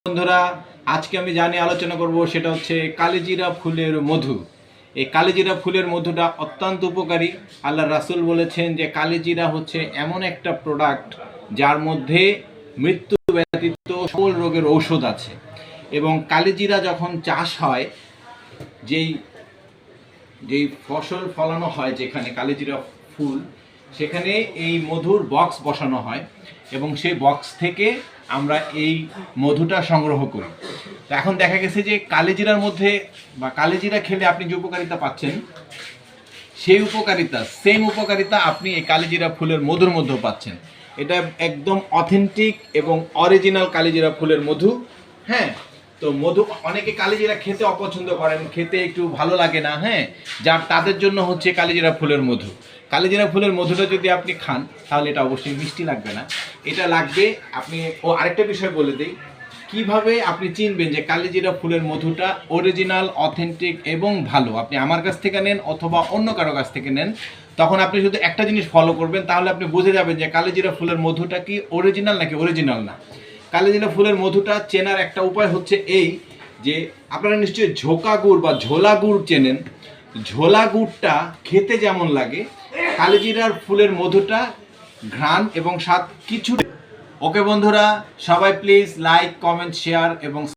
বন্ধুরা, আজকে আমি জানি আলোচনা করব সেটা হচ্ছে কালিজিরা ফুলের মধু। এই কালিজিরা ফুলের মধুটা অত্যন্ত উপকারী। আল্লাহ রাসূল বলেছেন যে কালিজিরা হচ্ছে এমন একটা প্রোডাক্ট যার মধ্যে মৃত্যু ব্যতীত সকল রোগের ঔষধ আছে। এবং কালিজিরা যখন চাষ হয়, যেই যেই ফসল ফলানো হয় যেখানে কালিজিরা ফুল, সেখানে এই মধুর বক্স বসানো হয় এবং সেই বক্স থেকে আমরা এই মধুটা সংগ্রহ করি। তো এখন দেখা গেছে যে কালিজিরার মধ্যে বা কালিজিরা খেলে আপনি যে উপকারিতা পাচ্ছেন, সেই উপকারিতা সেম উপকারিতা আপনি এই কালিজিরা ফুলের মধুর মধ্যেও পাচ্ছেন। এটা একদম অথেন্টিক এবং অরিজিনাল কালিজিরা ফুলের মধু। হ্যাঁ, তো মধু অনেকে কালিজিরা খেতে অপছন্দ করেন, খেতে একটু ভালো লাগে না। হ্যাঁ, যার তাদের জন্য হচ্ছে কালিজিরা ফুলের মধু। কালিজিরা ফুলের মধুটা যদি আপনি খান তাহলে এটা অবশ্যই মিষ্টি লাগবে না, এটা লাগবে আপনি। আরেকটা বিষয় বলে দিই, কিভাবে আপনি চিনবেন যে কালিজিরা ফুলের মধুটা অরিজিনাল, অথেন্টিক এবং ভালো। আপনি আমার কাছ থেকে নেন অথবা অন্য কারো কাছ থেকে নেন, তখন আপনি শুধু একটা জিনিস ফলো করবেন, তাহলে আপনি বুঝে যাবেন যে কালিজিরা ফুলের মধুটা কি অরিজিনাল নাকি অরিজিনাল না। কালিজিরা ফুলের মধুটা চেনার একটা উপায় হচ্ছে এই যে আপনারা নিশ্চয়ই ঝোকা গুড় বা ঝোলা গুড় চেনেন। ঝোলা গুড়টা খেতে যেমন লাগে, কালিজিরার ফুলের মধুটা ঘ্রাণ এবং স্বাদ কিছু। ওকে বন্ধুরা, সবাই প্লিজ লাইক, কমেন্ট, শেয়ার এবং